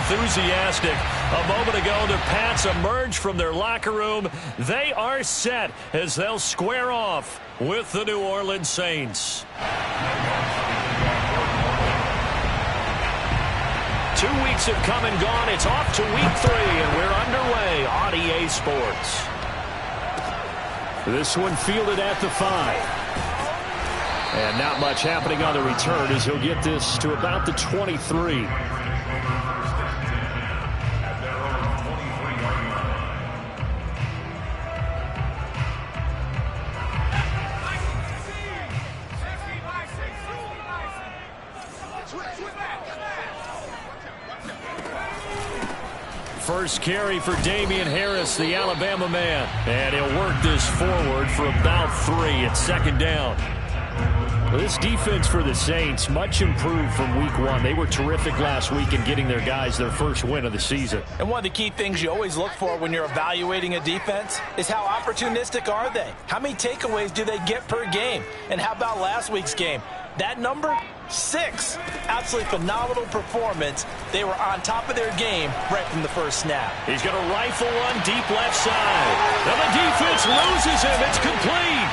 enthusiastic a moment ago. The Pats emerge from their locker room. They are set as they'll square off with the New Orleans Saints. 2 weeks have come and gone. It's off to week 3, and we're underway on EA Sports. This one fielded at the 5. And not much happening on the return as he'll get this to about the 23. First carry for Damian Harris, the Alabama man. And he'll work this forward for about 3 at second down. This defense for the Saints, much improved from week 1. They were terrific last week in getting their guys their first win of the season. And one of the key things you always look for when you're evaluating a defense is how opportunistic are they? How many takeaways do they get per game? And how about last week's game? That number, 6. Absolutely phenomenal performance. They were on top of their game right from the first snap. He's going to rifle one deep left side. Now the defense loses him. It's complete.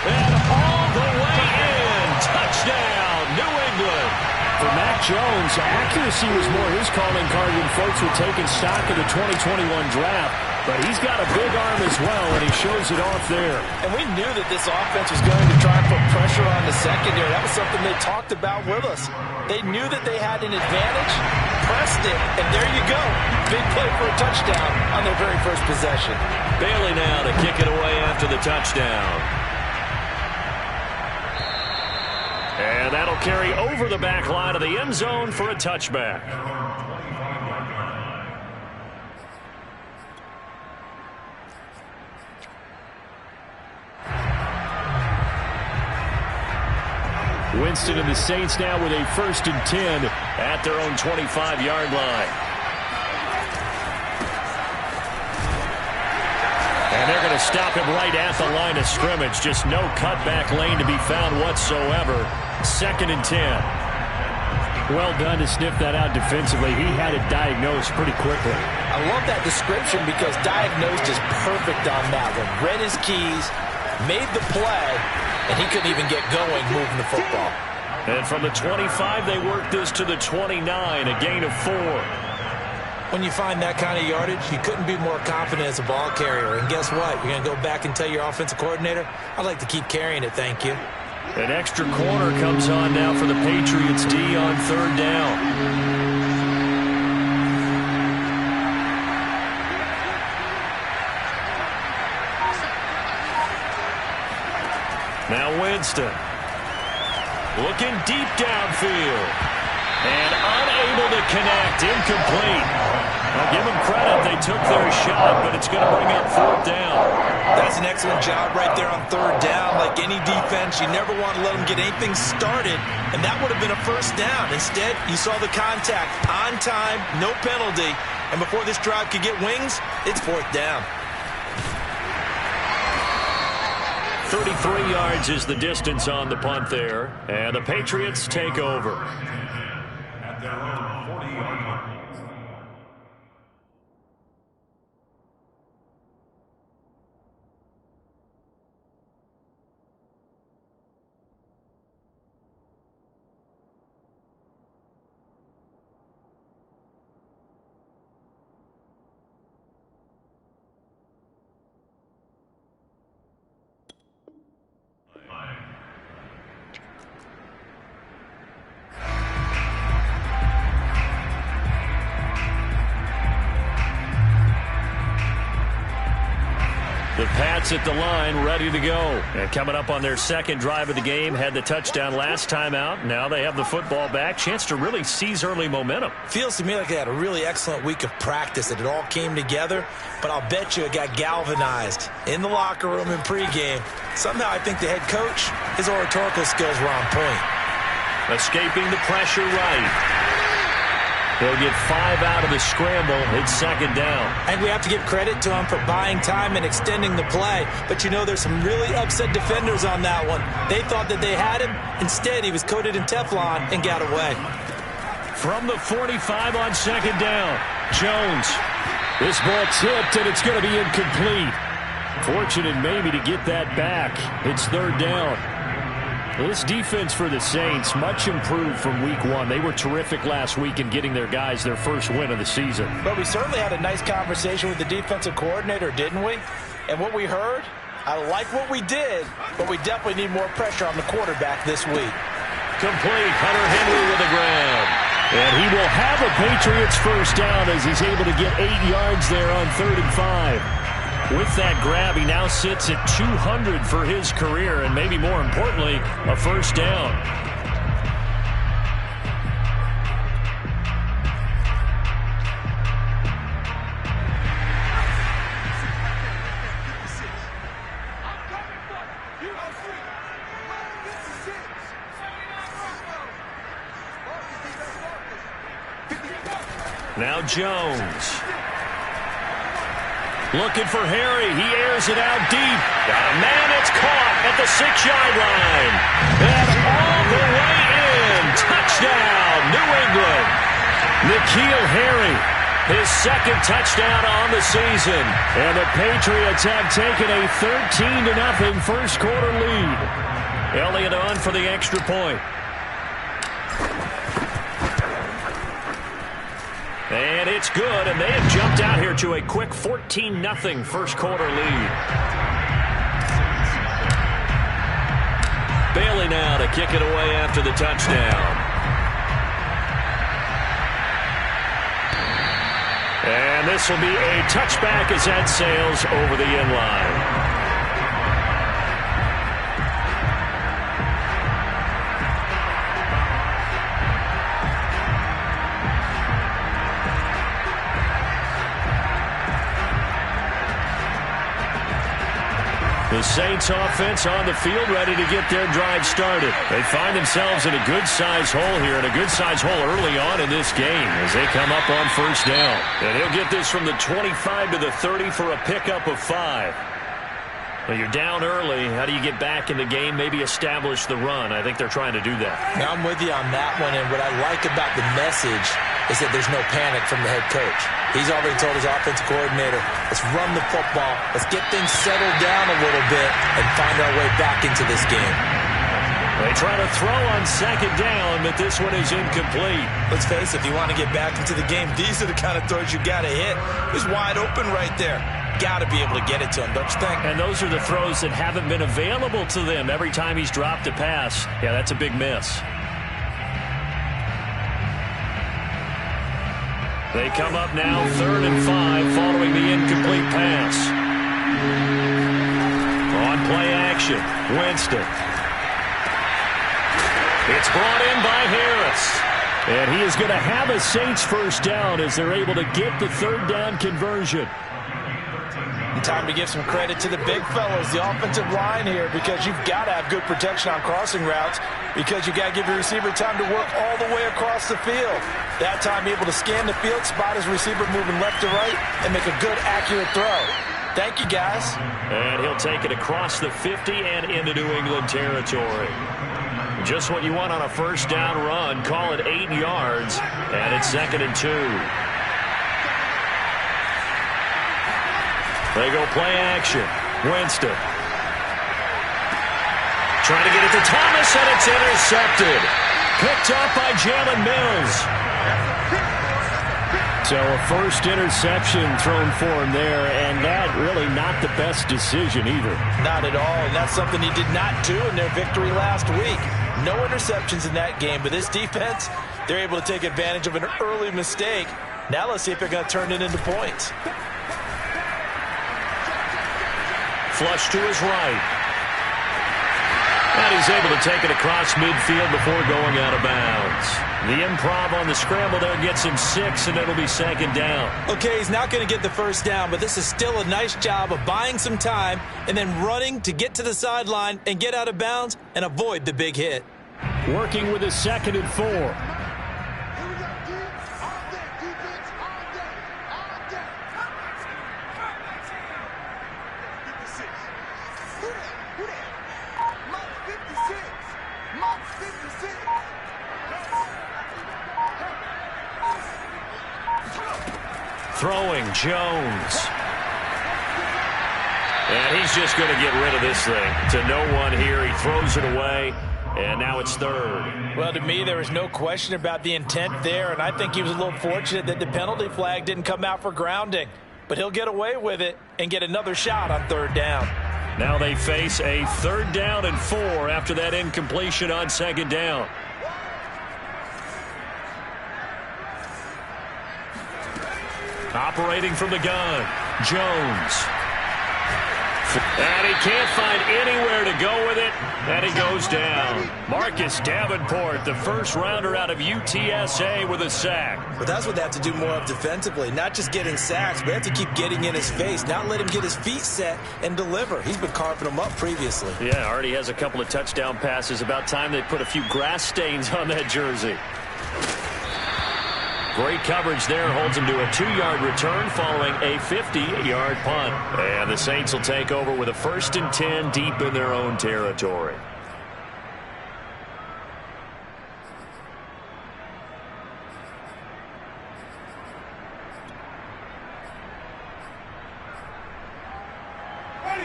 And all the way in. Touchdown, New England. For Mac Jones, accuracy was more his calling card when folks were taking stock of the 2021 draft. But he's got a big arm as well, and he shows it off there. And we knew that this offense was going to try and put pressure on the secondary. That was something they talked about with us. They knew that they had an advantage, pressed it, and there you go. Big play for a touchdown on their very first possession. Bailey now to kick it away after the touchdown. And that'll carry over the back line of the end zone for a touchback. Winston and the Saints now with a 1st and 10 at their own 25-yard line. And they're going to stop him right at the line of scrimmage. Just no cutback lane to be found whatsoever. 2nd and 10. Well done to sniff that out defensively. He had it diagnosed pretty quickly. I love that description because diagnosed is perfect on that one. Read his keys, made the play, and he couldn't even get going moving the football. And from the 25, they worked this to the 29, a gain of 4. When you find that kind of yardage, you couldn't be more confident as a ball carrier. And guess what? You're going to go back and tell your offensive coordinator, I'd like to keep carrying it, thank you. An extra corner comes on now for the Patriots D on 3rd down. Now Winston. Looking deep downfield. And unable to connect. Incomplete. I'll give them credit. They took their shot, but it's going to bring up 4th down. That's an excellent job right there on 3rd down. Like any defense, you never want to let them get anything started, and that would have been a 1st down. Instead, you saw the contact on time, no penalty, and before this drive could get wings, it's 4th down. 33 yards is the distance on the punt there, and the Patriots take over. At their own 40-yard line. The Pats at the line, ready to go. And coming up on their 2nd drive of the game, had the touchdown last time out. Now they have the football back. Chance to really seize early momentum. Feels to me like they had a really excellent week of practice, that it all came together. But I'll bet you it got galvanized in the locker room in pregame. Somehow I think the head coach, his oratorical skills were on point. Escaping the pressure right. They'll get 5 out of the scramble. It's 2nd down. And we have to give credit to him for buying time and extending the play. But you know, there's some really upset defenders on that one. They thought that they had him. Instead, he was coated in Teflon and got away. from the 45 on second down. Jones. This ball tipped, and it's going to be incomplete. Fortunate maybe to get that back. It's third down. This defense for the Saints, much improved from week one. They were terrific last week in getting their guys their first win of the season. But we certainly had a nice conversation with the defensive coordinator, didn't we? And what we heard, I like what we did, but we definitely need more pressure on the quarterback this week. Complete. Hunter Henry with the grab. And he will have a Patriots first down as he's able to get 8 yards there on 3rd and 5. With that grab, he now sits at 200 for his career, and maybe more importantly, a first down. Now Jones. Looking for Harry. He airs it out deep. Got a man. It's caught at the 6-yard line. And all the way in. Touchdown, New England. N'Keal Harry, his second touchdown on the season. And the Patriots have taken a 13-0 first quarter lead. Elliott on for the extra point. And it's good, and they have jumped out here to a quick 14-0 first quarter lead. Bailey now to kick it away after the touchdown. And this will be a touchback as that sails over the end line. The Saints offense on the field ready to get their drive started. They find themselves in a good-sized hole here, and a good-sized hole early on in this game as they come up on first down. And he'll get this from the 25 to the 30 for a pickup of 5. Well, you're down early. How do you get back in the game, maybe establish the run? I think they're trying to do that. Now, I'm with you on that one, and what I like about the message is that there's no panic from the head coach. He's already told his offensive coordinator, let's run the football, let's get things settled down a little bit and find our way back into this game. They try to throw on second down, but this one is incomplete. Let's face it, if you want to get back into the game, these are the kind of throws you got to hit. He's wide open right there. Got to be able to get it to him, don't you think? And those are the throws that haven't been available to them every time he's dropped a pass. Yeah, that's a big miss. They come up now 3rd and 5 following the incomplete pass. On play action, Winston. It's brought in by Harris. And he is going to have a Saints first down as they're able to get the 3rd down conversion. Time to give some credit to the big fellows, the offensive line here, because you've got to have good protection on crossing routes because you've got to give your receiver time to work all the way across the field. That time able to scan the field, spot his receiver moving left to right, and make a good, accurate throw. Thank you, guys. And he'll take it across the 50 and into New England territory. Just what you want on a first down run. Call it 8 yards, and it's 2nd and 2. They go play action. Winston. Trying to get it to Thomas, and it's intercepted. Picked up by Jalen Mills. So a first interception thrown for him there, and that really not the best decision either. Not at all, and that's something he did not do in their victory last week. No interceptions in that game, but this defense, they're able to take advantage of an early mistake. Now let's see if they're going to turn it into points. Flush to his right. And he's able to take it across midfield before going out of bounds. The improv on the scramble there gets him 6, and it'll be 2nd down. Okay, he's not going to get the first down, but this is still a nice job of buying some time and then running to get to the sideline and get out of bounds and avoid the big hit. Working with a 2nd and 4. Throwing Jones. And he's just going to get rid of this thing. To no one here. He throws it away. And now it's third. Well, to me, there was no question about the intent there, and I think he was a little fortunate that the penalty flag didn't come out for grounding. But he'll get away with it and get another shot on third down. Now they face a 3rd down and 4 after that incompletion on 2nd down. Operating from the gun, Jones. And he can't find anywhere to go with it, and he goes down. Marcus Davenport, the first rounder out of UTSA, with a sack. But that's what they have to do more of defensively, not just getting sacks, but they have to keep getting in his face, not let him get his feet set and deliver. He's been carving them up previously. Yeah, already has a couple of touchdown passes. About time they put a few grass stains on that jersey. Great coverage there, holds him to a 2-yard return following a 50-yard punt. And the Saints will take over with a 1st and 10 deep in their own territory.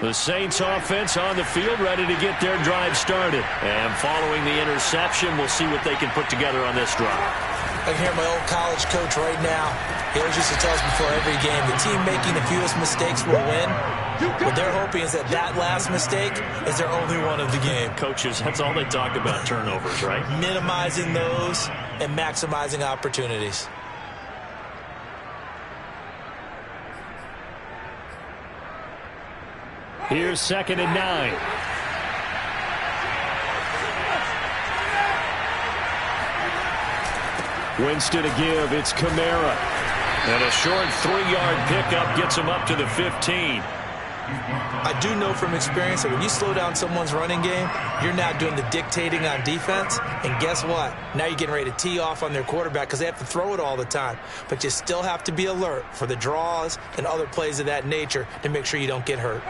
The Saints offense on the field, ready to get their drive started. And following the interception, we'll see what they can put together on this drive. I can hear my old college coach right now. He always used to tell us before every game, the team making the fewest mistakes will win. What they're hoping is that last mistake is their only one of the game. Coaches, that's all they talk about, turnovers, right? Minimizing those and maximizing opportunities. Here's 2nd and 9. Winston to give. It's Kamara. And a short 3-yard pickup gets him up to the 15. I do know from experience that when you slow down someone's running game, you're now doing the dictating on defense. And guess what? Now you're getting ready to tee off on their quarterback because they have to throw it all the time. But you still have to be alert for the draws and other plays of that nature to make sure you don't get hurt.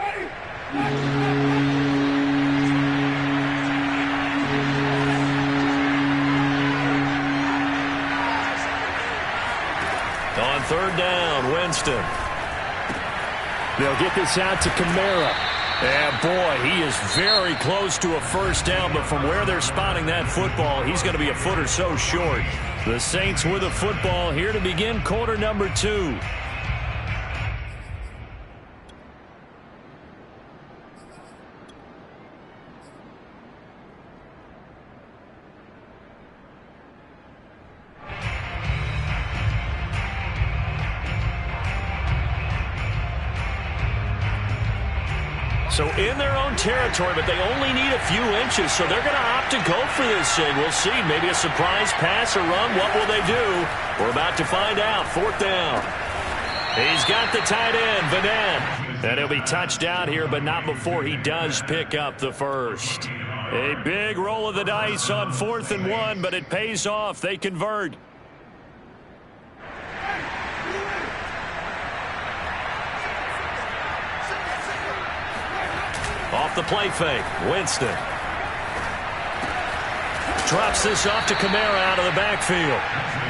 On 3rd down, Winston. They'll get this out to Kamara. And boy, he is very close to a 1st down, but from where they're spotting that football, he's going to be a foot or so short. The Saints with the football here to begin quarter number 2. So in their own territory, but they only need a few inches, so they're going to opt to go for this thing. We'll see. Maybe a surprise pass or run. What will they do? We're about to find out. 4th down. He's got the tight end, Vanette. And he'll be touched out here, but not before he does pick up the first. A big roll of the dice on 4th and 1, but it pays off. They convert. Off the play fake, Winston. Drops this off to Kamara out of the backfield.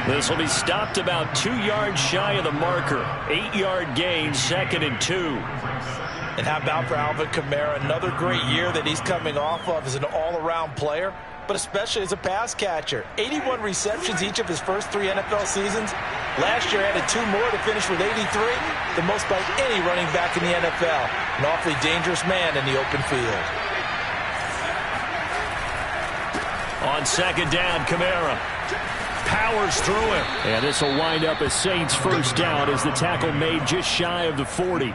This will be stopped about 2 yards shy of the marker. 8-yard gain, 2nd and 2. And how about for Alvin Kamara? Another great year that he's coming off of as an all-around player, but especially as a pass catcher. 81 receptions each of his first 3 NFL seasons. Last year added 2 more to finish with 83, the most by any running back in the NFL. An awfully dangerous man in the open field. On 2nd down, Kamara powers through him. And this will wind up a Saints 1st down as the tackle made just shy of the 40.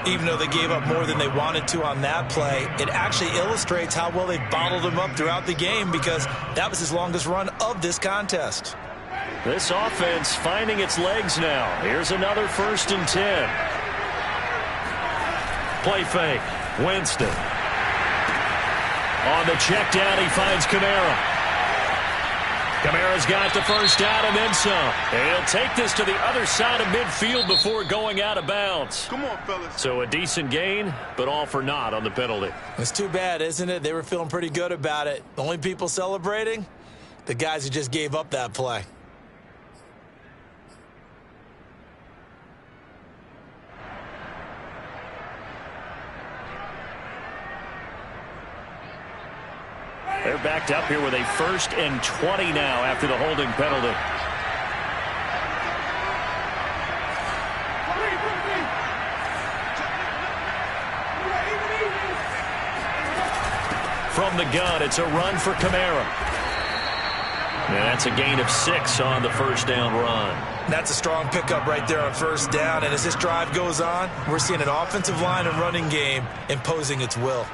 Even though they gave up more than they wanted to on that play, it actually illustrates how well they bottled him up throughout the game because that was his longest run of this contest. This offense finding its legs now. Here's another 1st and 10. Play fake. Winston. On the check down, he finds Kamara. Kamara's got the 1st down and then some. And he'll take this to the other side of midfield before going out of bounds. Come on, fellas. So a decent gain, but all for naught on the penalty. It's too bad, isn't it? They were feeling pretty good about it. The only people celebrating? The guys who just gave up that play. They're backed up here with a 1st and 20 now after the holding penalty. From the gun, it's a run for Kamara. And that's a gain of 6 on the first down run. That's a strong pickup right there on first down. And as this drive goes on, we're seeing an offensive line and running game imposing its will.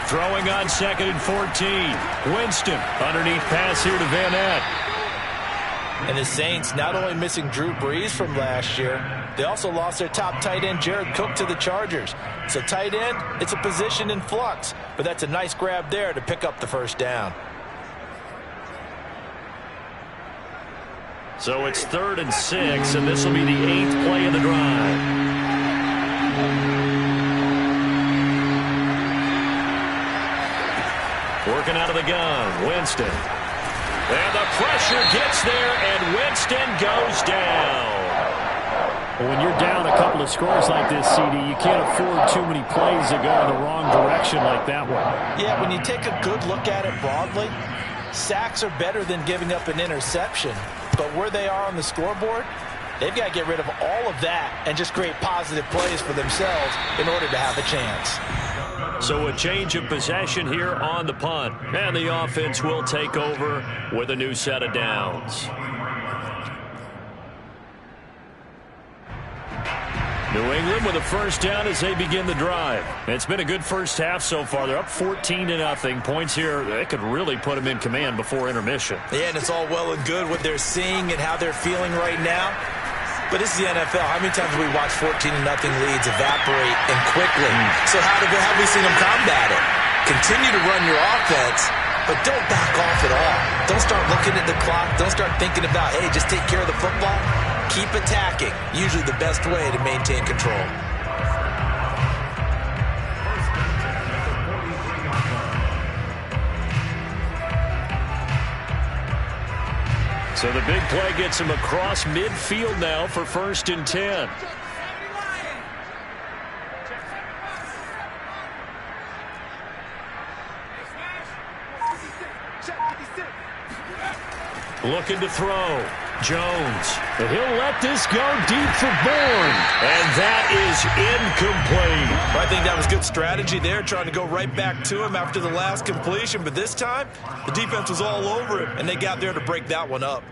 Throwing on 2nd and 14. Winston underneath pass here to Van Ness. And the Saints not only missing Drew Brees from last year, they also lost their top tight end, Jared Cook, to the Chargers. So tight end, it's a position in flux. But that's a nice grab there to pick up the first down. So it's 3rd and 6, and this will be the 8th play of the drive. Working out of the gun, Winston. And the pressure gets there, and Winston goes down. Well, when you're down a couple of scores like this, CD, you can't afford too many plays that go in the wrong direction like that one. Yeah, when you take a good look at it broadly, sacks are better than giving up an interception. But where they are on the scoreboard, they've got to get rid of all of that and just create positive plays for themselves in order to have a chance. So a change of possession here on the punt. And the offense will take over with a new set of downs. New England with a first down as they begin the drive. It's been a good first half so far. They're up 14-0. Points here, they could really put them in command before intermission. Yeah, and it's all well and good what they're seeing and how they're feeling right now. But this is the NFL. How many times have we watched 14-0 leads evaporate and quickly? So how have we seen them combat it? Continue to run your offense, but don't back off at all. Don't start looking at the clock. Don't start thinking about, hey, just take care of the football. Keep attacking. Usually the best way to maintain control. So the big play gets him across midfield now for 1st and 10. Looking to throw. Jones. But he'll let this go deep for Bourne. And that is incomplete. I think that was good strategy there, trying to go right back to him after the last completion. But this time, the defense was all over it, and they got there to break that one up.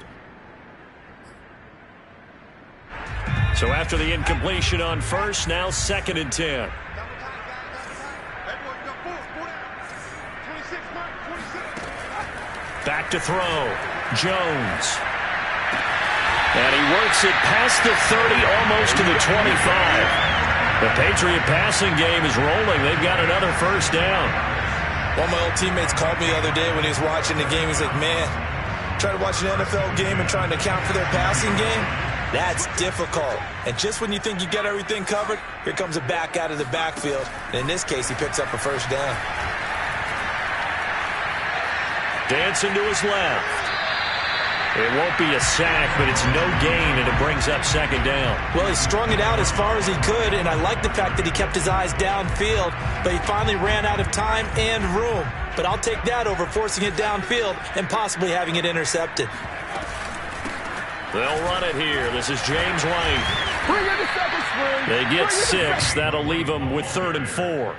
So after the incompletion on first, now 2nd and 10. Back to throw. Jones. And he works it past the 30, almost to the 25. The Patriot passing game is rolling. They've got another first down. One of my old teammates called me the other day when he was watching the game. He's like, man, trying to watch an NFL game and trying to account for their passing game, that's difficult. And just when you think you get everything covered, here comes a back out of the backfield. And in this case, he picks up a first down. Dancing to his left. It won't be a sack, but it's no gain, and it brings up 2nd down. Well, he strung it out as far as he could, and I like the fact that he kept his eyes downfield, but he finally ran out of time and room. But I'll take that over forcing it downfield and possibly having it intercepted. They'll run it here. This is James White. They get 6. That'll leave them with 3rd and 4.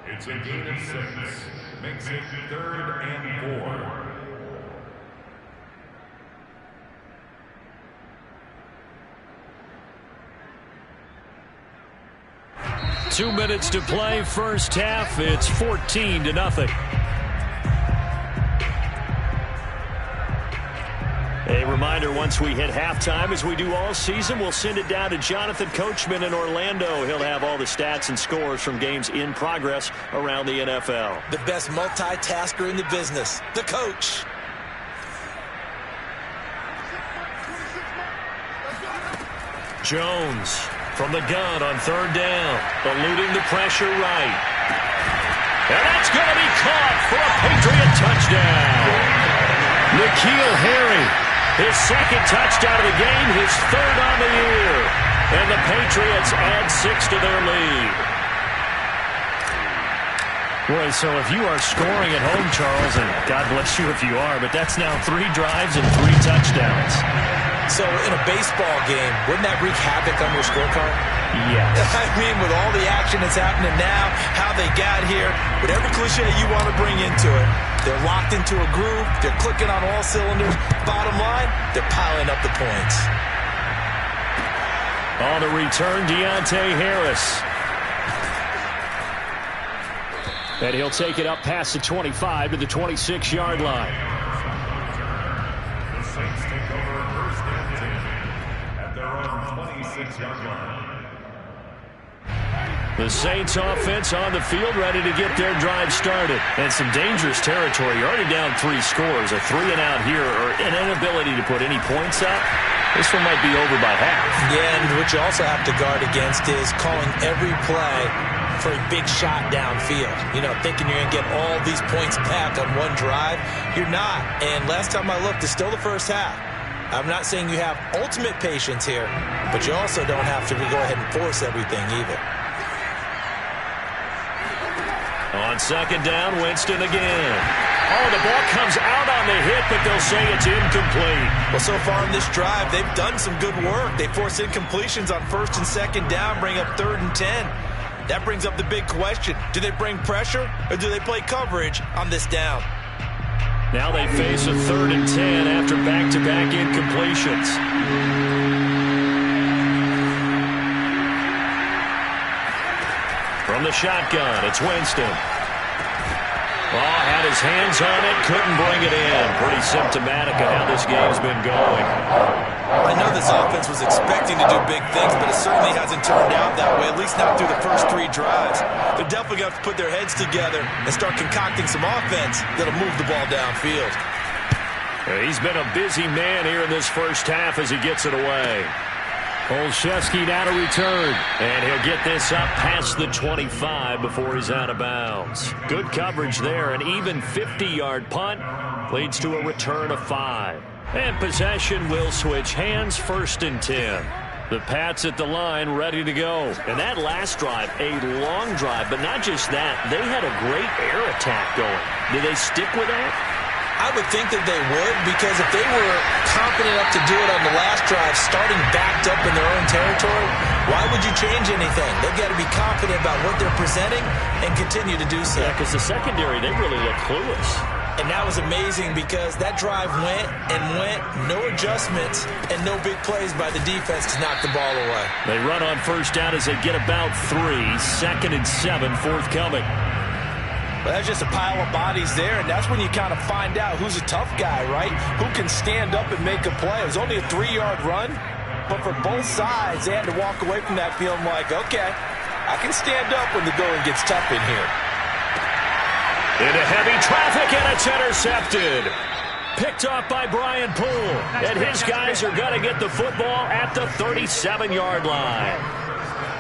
It's a gain of 6. Makes it 3rd and 4. Two minutes to play, first half. It's 14-0. A reminder, once we hit halftime, as we do all season, we'll send it down to Jonathan Coachman in Orlando. He'll have all the stats and scores from games in progress around the NFL. The best multitasker in the business, the coach. Jones from the gun on 3rd down, eluding the pressure right. And that's going to be caught for a Patriot touchdown. N'Keal Harry, his second touchdown of the game, his third on the year. And the Patriots add 6 to their lead. Boy, so if you are scoring at home, Charles, and God bless you if you are, but that's now 3 drives and 3 touchdowns. So in a baseball game, wouldn't that wreak havoc on your scorecard? Yes. I mean, with all the action that's happening now, how they got here, whatever cliche you want to bring into it, they're locked into a groove, they're clicking on all cylinders. Bottom line, they're piling up the points. On the return, Deontay Harris. And he'll take it up past the 25 to the 26-yard line. The Saints take over first and 10 at their own 26-yard line. The Saints offense on the field, ready to get their drive started. And some dangerous territory. You're already down 3 scores. A 3-and-out here, or an inability to put any points up. This one might be over by half. Yeah, and what you also have to guard against is calling every play for a big shot downfield. You know, thinking you're going to get all these points back on one drive. You're not. And last time I looked, it's still the first half. I'm not saying you have ultimate patience here, but you also don't have to go ahead and force everything either. On second down, Winston again. Oh, the ball comes out on the hit, but they'll say it's incomplete. Well, so far in this drive, they've done some good work. They force incompletions on first and second down, bring up 3rd and 10. That brings up the big question. Do they bring pressure, or do they play coverage on this down? Now they face a 3rd and 10 after back-to-back incompletions. From the shotgun, it's Winston. Oh, had his hands on it, couldn't bring it in. Pretty symptomatic of how this game's been going. I know this offense was expecting to do big things, but it certainly hasn't turned out that way, at least not through the first 3 drives. They're definitely going to have to put their heads together and start concocting some offense that'll move the ball downfield. He's been a busy man here in this first half as he gets it away. Olszewski now to return, and he'll get this up past the 25 before he's out of bounds. Good coverage there. An even 50-yard punt leads to a return of 5. And possession will switch hands, 1st and 10. The Pats at the line ready to go. And that last drive, a long drive, but not just that. They had a great air attack going. Do they stick with that? I would think that they would, because if they were confident enough to do it on the last drive, starting backed up in their own territory, why would you change anything? They've got to be confident about what they're presenting and continue to do so. Yeah, because the secondary, they really look clueless. And that was amazing because that drive went and went, no adjustments, and no big plays by the defense to knock the ball away. They run on first down as they get about 3. 2nd and 7 forthcoming. But that's just a pile of bodies there, and that's when you kind of find out who's a tough guy, right? Who can stand up and make a play. It was only a 3-yard run, but for both sides, they had to walk away from that feeling like, okay, I can stand up when the going gets tough in here. Into heavy traffic, and it's intercepted. Picked off by Brian Poole, and his guys are going to get the football at the 37-yard line.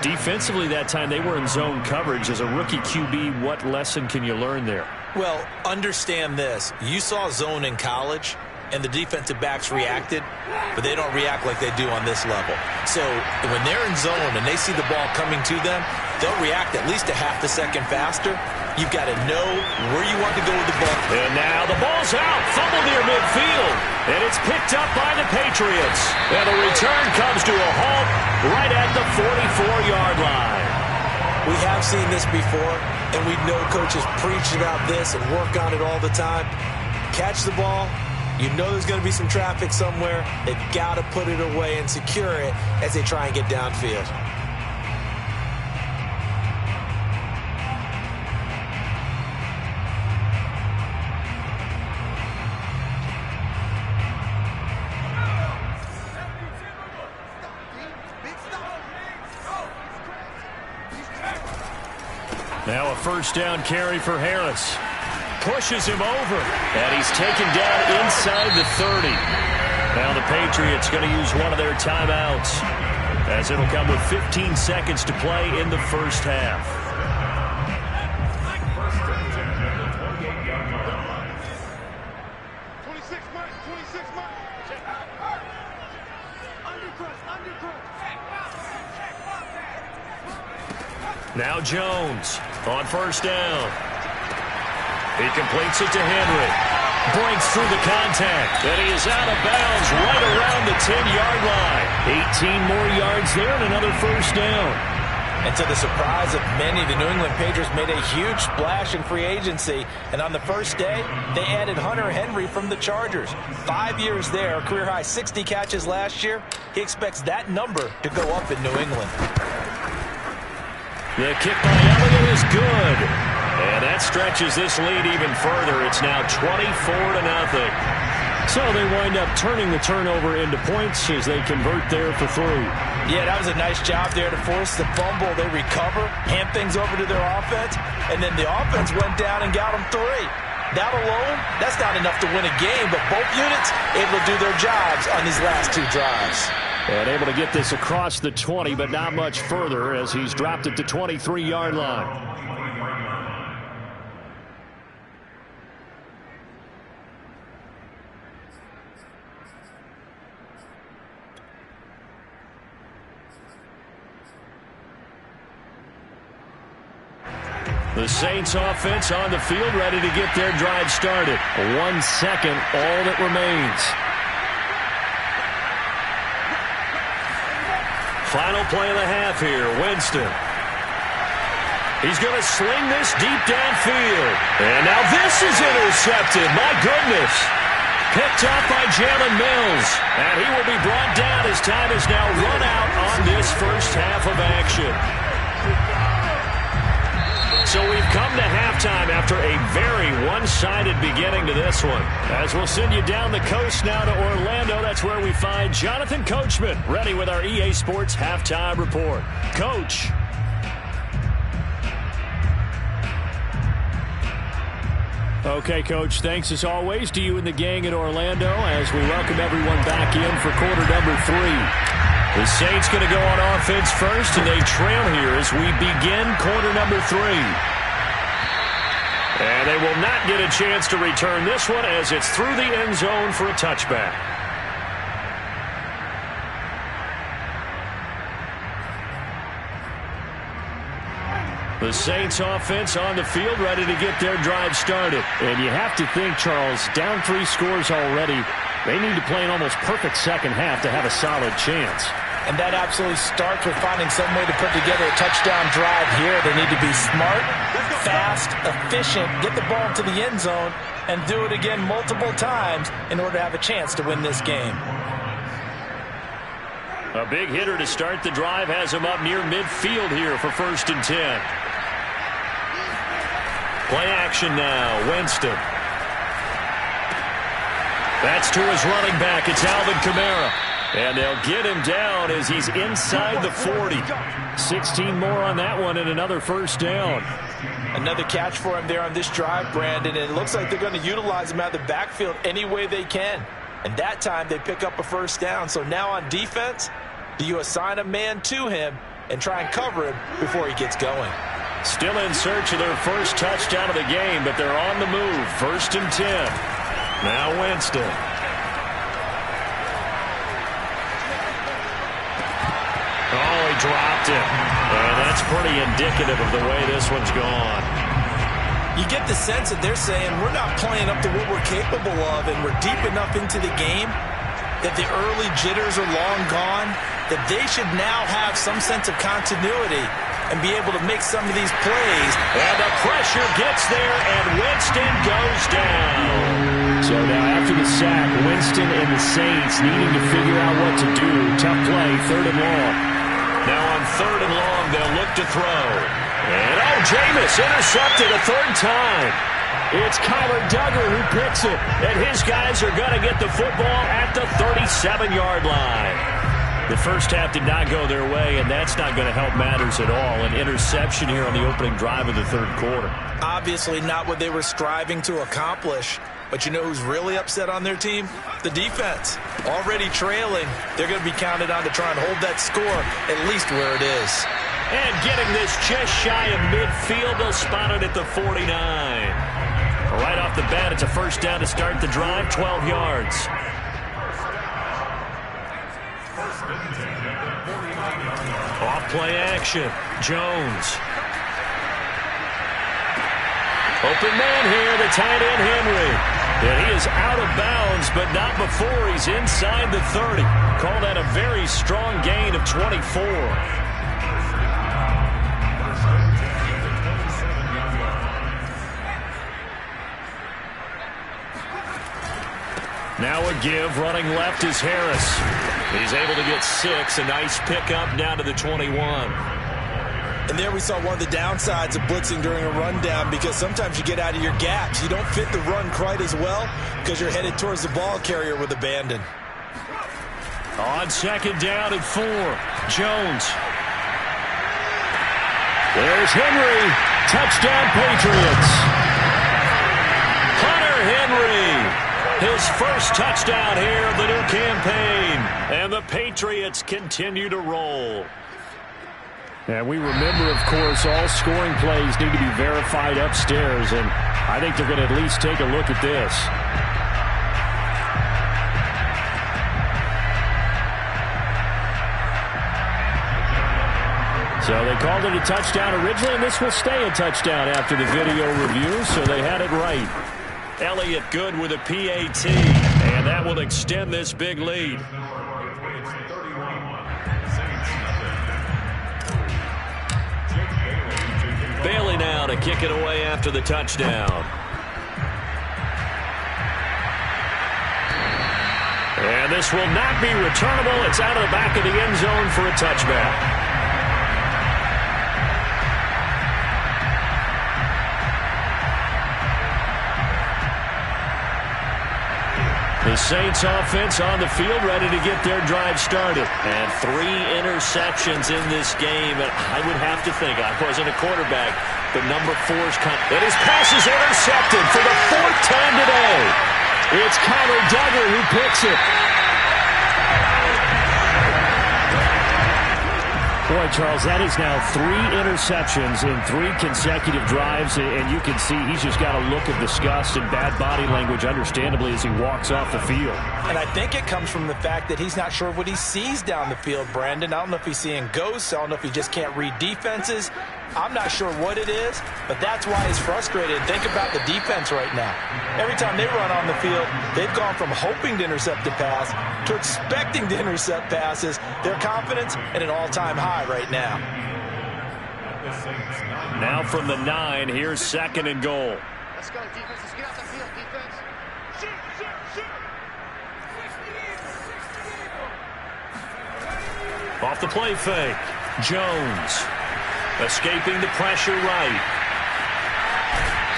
Defensively that time, they were in zone coverage. As a rookie QB, what lesson can you learn there? Well, understand this. You saw zone in college, and the defensive backs reacted, but they don't react like they do on this level. So when they're in zone and they see the ball coming to them, they'll react at least a half a second faster. You've got to know where you want to go with the ball. And now the ball's out. Fumble near midfield. And it's picked up by the Patriots. And the return comes to a halt right at the 44-yard line. We have seen this before, and we know coaches preach about this and work on it all the time. Catch the ball. You know there's going to be some traffic somewhere. They've got to put it away and secure it as they try and get downfield. Now a first down carry for Harris. Pushes him over, and he's taken down inside the 30. Now the Patriots going to use one of their timeouts, as it'll come with 15 seconds to play in the first half. Now Jones on first down. He completes it to Henry. Breaks through the contact, and he is out of bounds right around the 10-yard line. 18 more yards there and another first down. And to the surprise of many, the New England Patriots made a huge splash in free agency. And on the first day, they added Hunter Henry from the Chargers. 5 years there, career high 60 catches last year. He expects that number to go up in New England. The kick by Elliott is good. And that stretches this lead even further. It's now 24-0. So they wind up turning the turnover into points as they convert there for 3. Yeah, that was a nice job there to force the fumble. They recover, hand things over to their offense, and then the offense went down and got them 3. That alone, that's not enough to win a game, but both units able to do their jobs on these last 2 drives. And able to get this across the 20, but not much further as he's dropped it to 23-yard line. The Saints offense on the field, ready to get their drive started. 1 second, all that remains. Final play of the half here, Winston. He's going to sling this deep downfield. And now this is intercepted. My goodness. Picked up by Jalen Mills. And he will be brought down as time is now run out on this first half of action. So we've come to halftime after a very one-sided beginning to this one. As we'll send you down the coast now to Orlando, that's where we find Jonathan Coachman, ready with our EA Sports Halftime Report. Coach. Okay, Coach, thanks as always to you and the gang at Orlando as we welcome everyone back in for quarter number 3. The Saints going to go on offense first, and they trail here as we begin quarter number 3. And they will not get a chance to return this one as it's through the end zone for a touchback. The Saints offense on the field ready to get their drive started. And you have to think, Charles, down 3 scores already. They need to play an almost perfect second half to have a solid chance. And that absolutely starts with finding some way to put together a touchdown drive here. They need to be smart, fast, efficient, get the ball to the end zone, and do it again multiple times in order to have a chance to win this game. A big hitter to start the drive has him up near midfield here for 1st and 10. Play action now, Winston. That's to his running back. It's Alvin Kamara. And they'll get him down as he's inside the 40. 16 more on that one and another first down. Another catch for him there on this drive, Brandon. And it looks like they're going to utilize him out of the backfield any way they can. And that time they pick up a first down. So now on defense, do you assign a man to him and try and cover him before he gets going? Still in search of their first touchdown of the game, but they're on the move. 1st and 10. Now Winston. Oh, he dropped it. And that's pretty indicative of the way this one's gone. You get the sense that they're saying we're not playing up to what we're capable of, and we're deep enough into the game that the early jitters are long gone, that they should now have some sense of continuity and be able to make some of these plays. And the pressure gets there, and Winston goes down. So now after the sack, Winston and the Saints needing to figure out what to do. Tough play, 3rd and long. Now on 3rd and long, they'll look to throw. And Jameis intercepted a 3rd time. It's Kyler Duggar who picks it, and his guys are going to get the football at the 37-yard line. The first half did not go their way, and that's not going to help matters at all. An interception here on the opening drive of the 3rd quarter. Obviously not what they were striving to accomplish. But you know who's really upset on their team? The defense. Already trailing. They're going to be counted on to try and hold that score at least where it is. And getting this just shy of midfield, they'll spot it at the 49. Right off the bat, it's a first down to start the drive, 12 yards. Off play action. Jones. Open man here, the tight end Henry. And he is out of bounds, but not before he's inside the 30. Call that a very strong gain of 24. Now a give, running left is Harris. He's able to get 6, a nice pickup down to the 21. And there we saw one of the downsides of blitzing during a rundown, because sometimes you get out of your gaps. You don't fit the run quite as well because you're headed towards the ball carrier with abandon. On second down at 4, Jones. There's Henry. Touchdown Patriots. Hunter Henry. His first touchdown here of the new campaign. And the Patriots continue to roll. And we remember, of course, all scoring plays need to be verified upstairs. And I think they're going to at least take a look at this. So they called it a touchdown originally, and this will stay a touchdown after the video review, so they had it right. Elliott good with a PAT, and that will extend this big lead. Bailey now to kick it away after the touchdown. And this will not be returnable. It's out of the back of the end zone for a touchback. The Saints offense on the field, ready to get their drive started. And 3 interceptions in this game. And I would have to think, I wasn't a quarterback, but number 4's come. And his pass is intercepted for the 4th time today. It's Connor Duggar who picks it. Boy, Charles, that is now 3 interceptions in 3 consecutive drives, and you can see he's just got a look of disgust and bad body language, understandably, as he walks off the field. And I think it comes from the fact that he's not sure what he sees down the field, Brandon. I don't know if he's seeing ghosts. I don't know if he just can't read defenses. I'm not sure what it is, but that's why he's frustrated. Think about the defense right now. Every time they run on the field, they've gone from hoping to intercept a pass to expecting to intercept passes. Their confidence at an all-time high right now. Now from the 9, here's 2nd and goal. Let's go, defense. Let's get out the field, defense. Shoot. Off the play fake. Jones. Escaping the pressure right.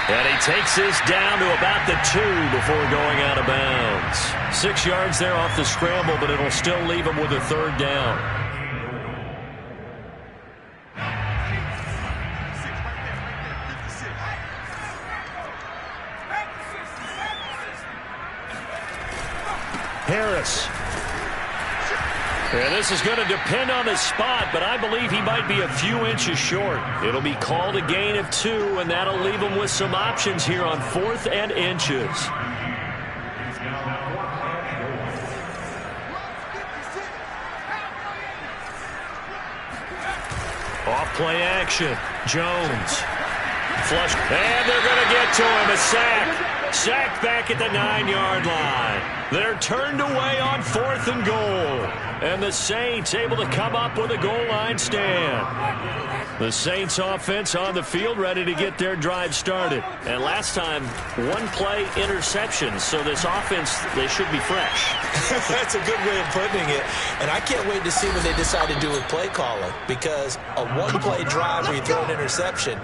And he takes this down to about the 2 before going out of bounds. 6 yards there off the scramble, but it'll still leave him with a 3rd down. Harris. And this is going to depend on his spot, but I believe he might be a few inches short. It'll be called a gain of 2, and that'll leave him with some options here on 4th and inches. Off play action. Jones. Flush. And they're going to get to him. A sack. Sacked back at the 9-yard line. They're turned away on 4th and goal. And the Saints able to come up with a goal line stand. The Saints offense on the field ready to get their drive started. And last time, 1-play interception. So this offense, they should be fresh. That's a good way of putting it. And I can't wait to see what they decide to do with play calling. Because a 1-play drive where you throw an interception,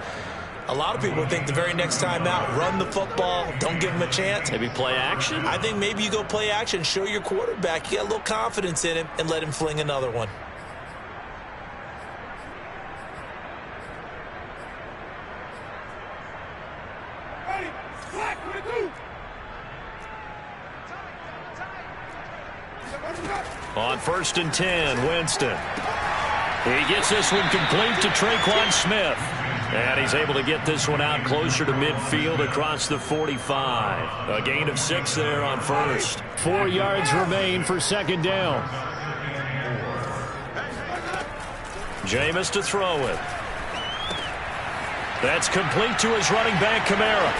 a lot of people think the very next time out, run the football, don't give him a chance. Maybe play action? I think maybe you go play action, show your quarterback, you got a little confidence in him, and let him fling another one. On 1st and 10, Winston. He gets this one complete to Tre'Quan Smith. And he's able to get this one out closer to midfield across the 45. A gain of 6 there on 1st. 4 yards remain for 2nd down. Jameis to throw it. That's complete to his running back, Kamara.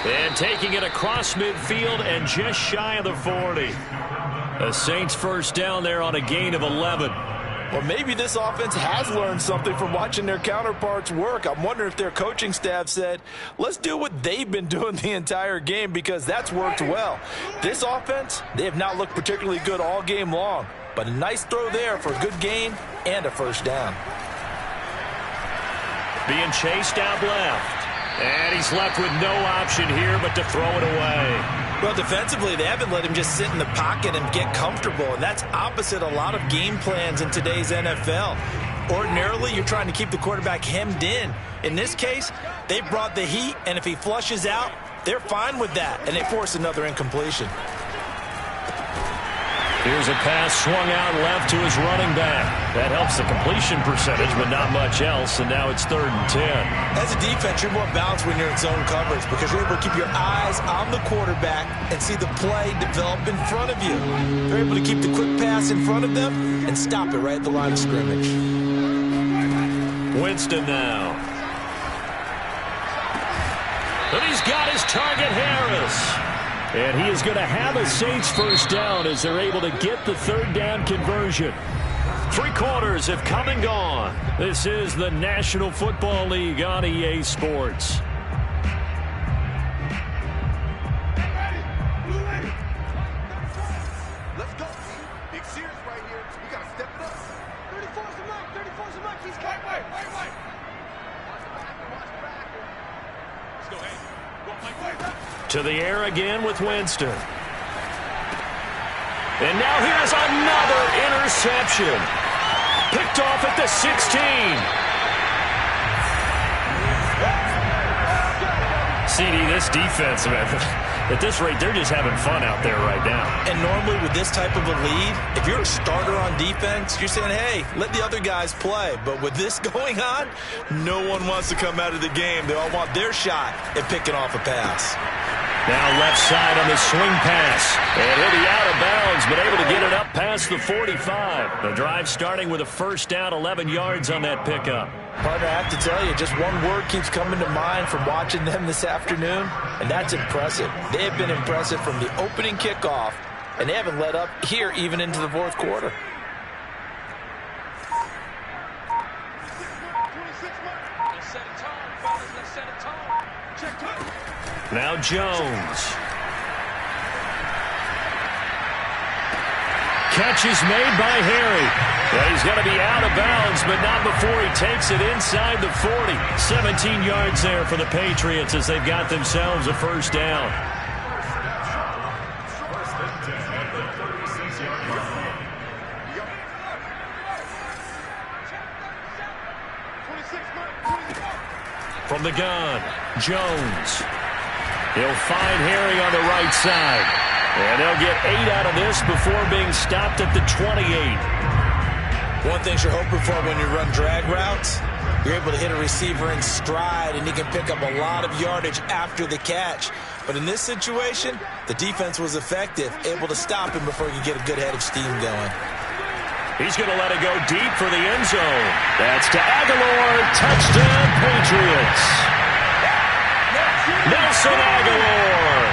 And taking it across midfield and just shy of the 40. The Saints first down there on a gain of 11. Well, maybe this offense has learned something from watching their counterparts work. I'm wondering if their coaching staff said, let's do what they've been doing the entire game, because that's worked well. This offense, they have not looked particularly good all game long, but a nice throw there for a good gain and a first down. Being chased out left. And he's left with no option here but to throw it away. Well, defensively, they haven't let him just sit in the pocket and get comfortable, and that's opposite a lot of game plans in today's NFL. Ordinarily, you're trying to keep the quarterback hemmed in. In this case, they brought the heat, and if he flushes out, they're fine with that, and they force another incompletion. Here's a pass swung out left to his running back. That helps the completion percentage, but not much else, and now it's 3rd and 10. As a defense, you're more balanced when you're in zone coverage because you're able to keep your eyes on the quarterback and see the play develop in front of you. They're able to keep the quick pass in front of them and stop it right at the line of scrimmage. Winston now. And he's got his target, Harris. And he is going to have a Saints first down as they're able to get the 3rd down conversion. 3 quarters have come and gone. This is the National Football League on EA Sports. Let's go. Big series right here. We got to step it up. 34's the mark. 34's the mark. He's cut. Right. Let's go, hey. To the air again with Winston. And now here's another interception. Picked off at the 16. CD, this defense, at this rate, they're just having fun out there right now. And normally with this type of a lead, if you're a starter on defense, you're saying, hey, let the other guys play. But with this going on, no one wants to come out of the game. They all want their shot at picking off a pass. Now left side on the swing pass. And he'll be out of bounds, but able to get it up past the 45. The drive starting with a first down, 11 yards on that pickup. Partner, I have to tell you, just one word keeps coming to mind from watching them this afternoon, and that's impressive. They have been impressive from the opening kickoff, and they haven't let up here even into the 4th quarter. Now Jones. Catch is made by Harry. Well, he's going to be out of bounds, but not before he takes it inside the 40. 17 yards there for the Patriots as they've got themselves a first down. From the gun, Jones. He'll find Harry on the right side. And they'll get 8 out of this before being stopped at the 28. One thing you're hoping for when you run drag routes, you're able to hit a receiver in stride, and he can pick up a lot of yardage after the catch. But in this situation, the defense was effective, able to stop him before he could get a good head of steam going. He's going to let it go deep for the end zone. That's to Aguilar. Touchdown, Patriots. Nelson Aguilar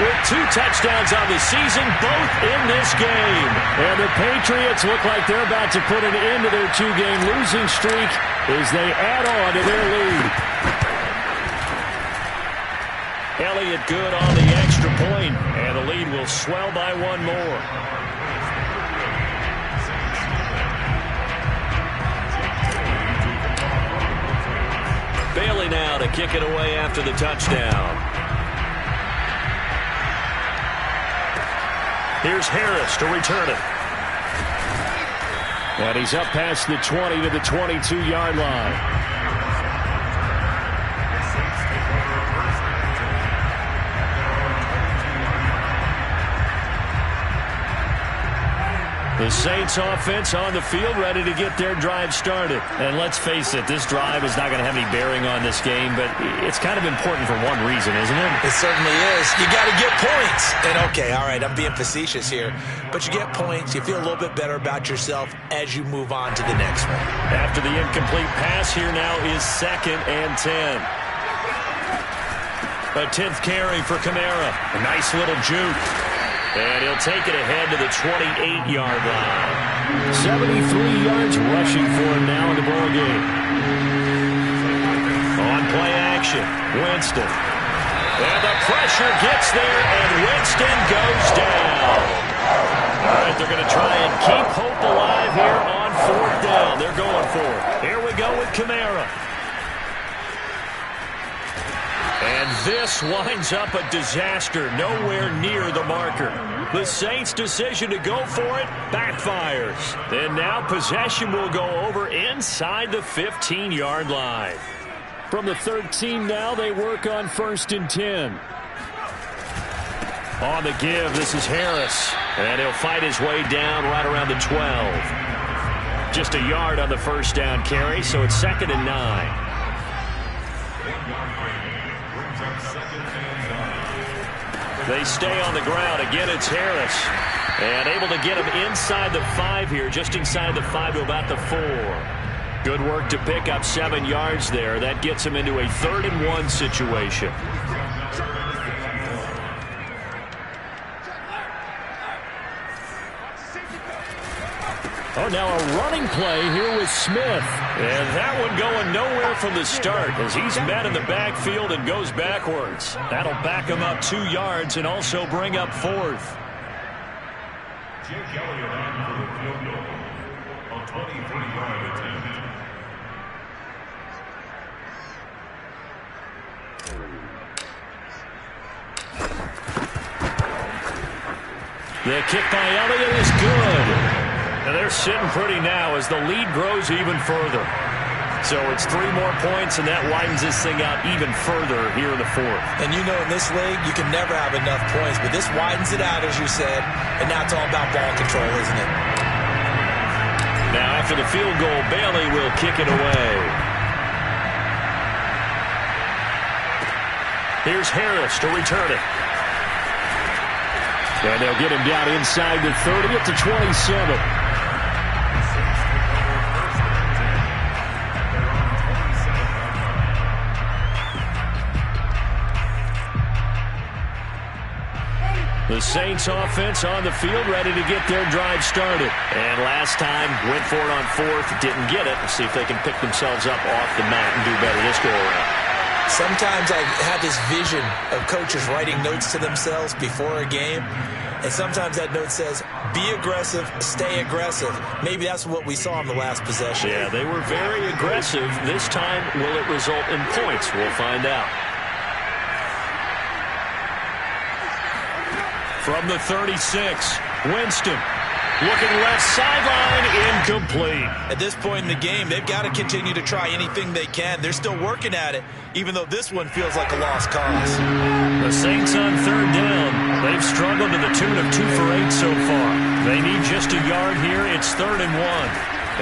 with 2 touchdowns on the season, both in this game. And the Patriots look like they're about to put an end to their 2-game losing streak as they add on to their lead. Elliott good on the extra point, and the lead will swell by 1 more. Bailey now to kick it away after the touchdown. Here's Harris to return it. And he's up past the 20 to the 22-yard line. The Saints offense on the field, ready to get their drive started. And let's face it, this drive is not going to have any bearing on this game, but it's kind of important for one reason, isn't it? It certainly is. You got to get points. And okay, all right, I'm being facetious here, but you get points, you feel a little bit better about yourself as you move on to the next one. After the incomplete pass, here now is 2nd and 10. A 10th carry for Kamara. A nice little juke. And he'll take it ahead to the 28-yard line. 73 yards rushing for him now in the ball game. On play action, Winston. And the pressure gets there, and Winston goes down. All right, they're going to try and keep hope alive here on 4th down. They're going for it. Here we go with Kamara. And this winds up a disaster, nowhere near the marker. The Saints' decision to go for it backfires. And now possession will go over inside the 15-yard line. From the 13 now, they work on 1st and 10. On the give, this is Harris. And he'll fight his way down right around the 12. Just a yard on the 1st down carry, so it's 2nd and 9. They stay on the ground. Again, it's Harris. And able to get him inside the 5 here, just inside the 5 to about the 4. Good work to pick up 7 yards there. That gets him into a 3rd and 1 situation. Oh, now a running play here with Smith. And that one going nowhere from the start as he's met in the backfield and goes backwards. That'll back him up 2 yards and also bring up 4th. Jake Elliott on for the field goal. A 23-yard attempt. The kick by Elliott is good. And they're sitting pretty now as the lead grows even further. So it's 3 more points, and that widens this thing out even further here in the 4th. And you know in this league, you can never have enough points, but this widens it out, as you said, and now it's all about ball control, isn't it? Now after the field goal, Bailey will kick it away. Here's Harris to return it. And they'll get him down inside the 30 at the 27. The Saints offense on the field ready to get their drive started. And last time went for it on 4th, didn't get it. Let's see if they can pick themselves up off the mat and do better this go around. Sometimes I have this vision of coaches writing notes to themselves before a game. And sometimes that note says, be aggressive, stay aggressive. Maybe that's what we saw in the last possession. Yeah, they were very aggressive. This time, will it result in points? We'll find out. From the 36, Winston. Looking left sideline, incomplete. At this point in the game, they've got to continue to try anything they can. They're still working at it, even though this one feels like a lost cause. The Saints on 3rd down. They've struggled to the tune of 2 for 8 so far. They need just a yard here. It's 3rd and 1.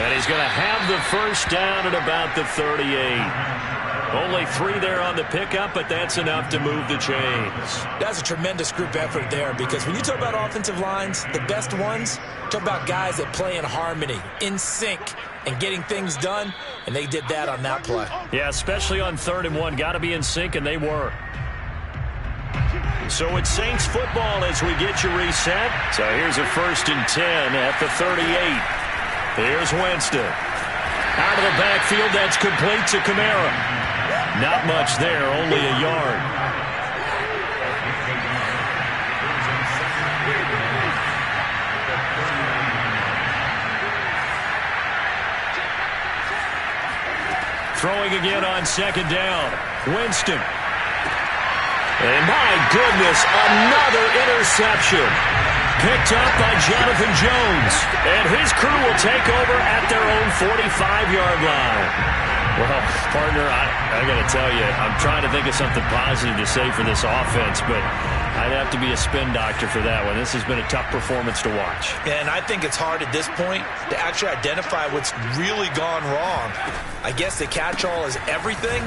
And he's going to have the 1st down at about the 38. Only 3 there on the pickup, but that's enough to move the chains. That's a tremendous group effort there, because when you talk about offensive lines, the best ones, talk about guys that play in harmony, in sync, and getting things done, and they did that on that play. Yeah, especially on 3rd and 1. Got to be in sync, and they were. So it's Saints football as we get you reset. So here's a 1st and 10 at the 38. Here's Winston. Out of the backfield, that's complete to Kamara. Not much there, only a yard. Throwing again on 2nd down. Winston. And my goodness, another interception. Picked up by Jonathan Jones. And his crew will take over at their own 45-yard line. Well, partner, I got to tell you, I'm trying to think of something positive to say for this offense, but I'd have to be a spin doctor for that one. This has been a tough performance to watch. And I think it's hard at this point to actually identify what's really gone wrong. I guess the catch-all is everything.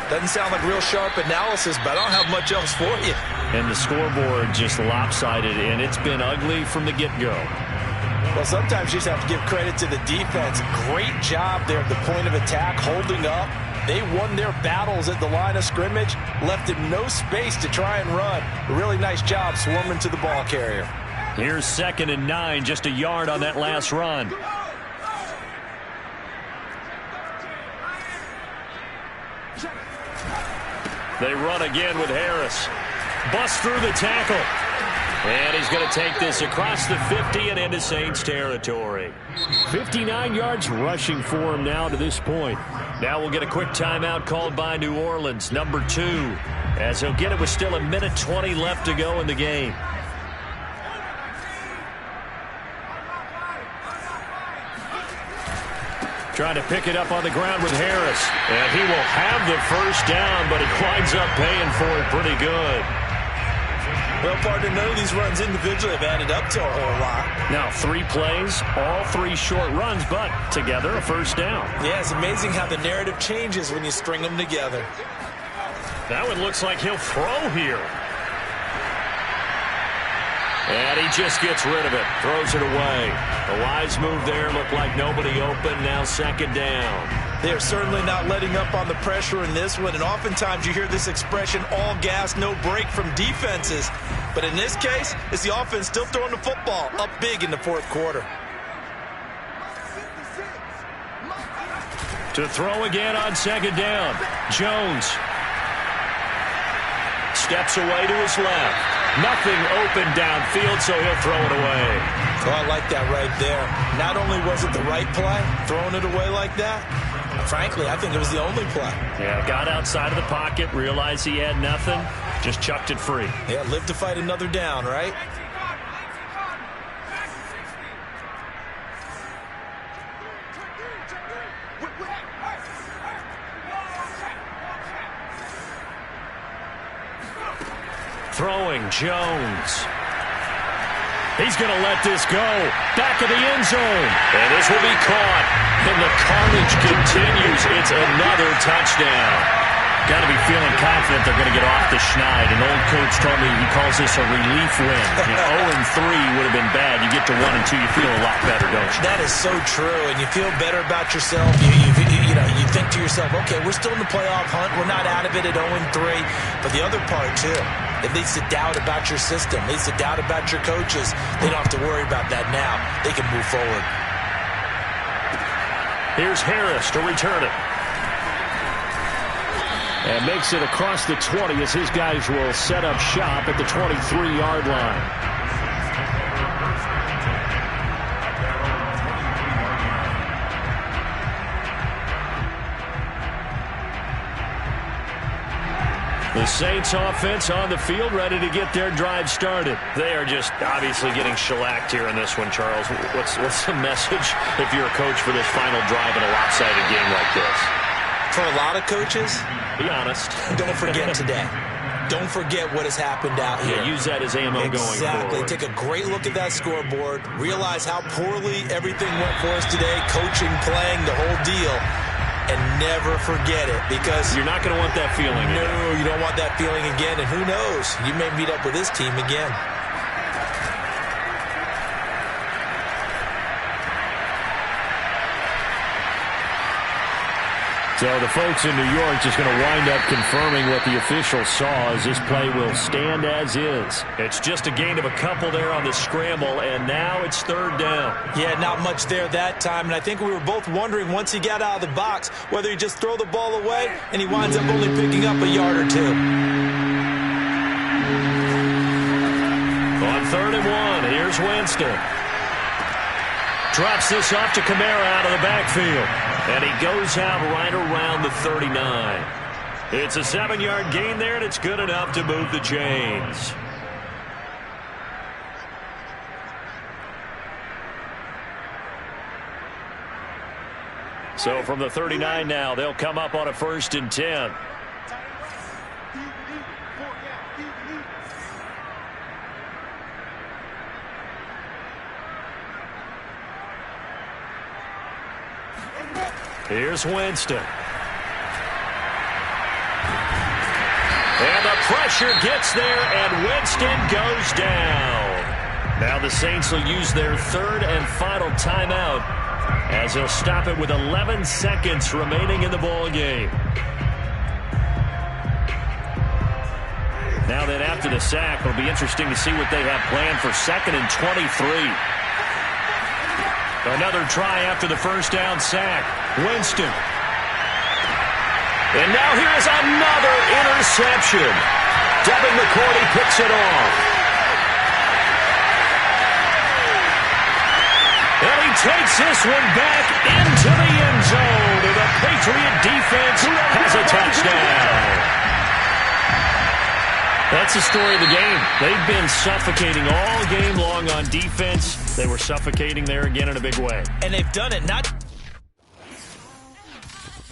Doesn't sound like real sharp analysis, but I don't have much else for you. And the scoreboard just lopsided, and it's been ugly from the get-go. Well, sometimes you just have to give credit to the defense. Great job there at the point of attack, holding up. They won their battles at the line of scrimmage, left him no space to try and run. A really nice job swarming to the ball carrier. Here's 2nd and 9, just a yard on that last run. They run again with Harris. Busts through the tackle. And he's going to take this across the 50 and into Saints territory. 59 yards rushing for him now to this point. Now we'll get a quick timeout called by New Orleans, number 2, as he'll get it with still 1:20 left to go in the game. Trying to pick it up on the ground with Harris. And he will have the first down, but he winds up paying for it pretty good. Well, partner, none of these runs individually have added up to a whole lot. Now 3 plays, all 3 short runs, but together a first down. Yeah, it's amazing how the narrative changes when you string them together. That one looks like he'll throw here. And he just gets rid of it, throws it away. A wise move there, looked like nobody open, now 2nd down. They're certainly not letting up on the pressure in this one, and oftentimes you hear this expression, all gas, no break from defenses. But in this case, it's the offense still throwing the football up big in the 4th quarter. To throw again on 2nd down. Jones steps away to his left. Nothing open downfield, so he'll throw it away. Oh, I like that right there. Not only was it the right play, throwing it away like that, frankly, I think it was the only play. Yeah, got outside of the pocket, realized he had nothing, just chucked it free. Yeah, live to fight another down, right? Throwing, Jones. He's going to let this go. Back of the end zone. And this will be caught. And the carnage continues. It's another touchdown. Got to be feeling confident they're going to get off the schneid. An old coach told me he calls this a relief win. 0-3 would have been bad. You get to 1-2, you feel a lot better, don't you? That is so true, and you feel better about yourself. You think to yourself, okay, we're still in the playoff hunt. We're not out of it at 0-3. But the other part, too, it leads to doubt about your system. It leads to doubt about your coaches. They don't have to worry about that now. They can move forward. Here's Harris to return it. And makes it across the 20 as his guys will set up shop at the 23-yard line. The Saints offense on the field, ready to get their drive started. They are just obviously getting shellacked here in this one, Charles. What's the message if you're a coach for this final drive in a lopsided game like this? For a lot of coaches, be honest. Don't forget today. Don't forget what has happened out here. Yeah, use that as ammo going forward. Exactly. Take a great look at that scoreboard. Realize how poorly everything went for us today. Coaching, playing, the whole deal. And never forget it, because you're not going to want that feeling again. No, you don't want that feeling again. And who knows? You may meet up with this team again. So the folks in New York just going to wind up confirming what the officials saw, as this play will stand as is. It's just a gain of a couple there on the scramble, and now it's 3rd down. Yeah, not much there that time, and I think we were both wondering once he got out of the box whether he just throw the ball away, and he winds up only picking up a yard or 2. On 3rd and 1, here's Winston. Drops this off to Kamara out of the backfield. And he goes out right around the 39. It's a 7-yard gain there, and it's good enough to move the chains. So from the 39 now, they'll come up on a 1st and 10. Here's Winston. And the pressure gets there, and Winston goes down. Now the Saints will use their third and final timeout as they'll stop it with 11 seconds remaining in the ball game. Now then, after the sack, it'll be interesting to see what they have planned for 2nd and 23. Another try after the first down sack. Winston. And now here's another interception. Devin McCourty picks it off. And he takes this one back into the end zone. And the Patriot defense has a touchdown. That's the story of the game. They've been suffocating all game long on defense. They were suffocating there again in a big way. And they've done it not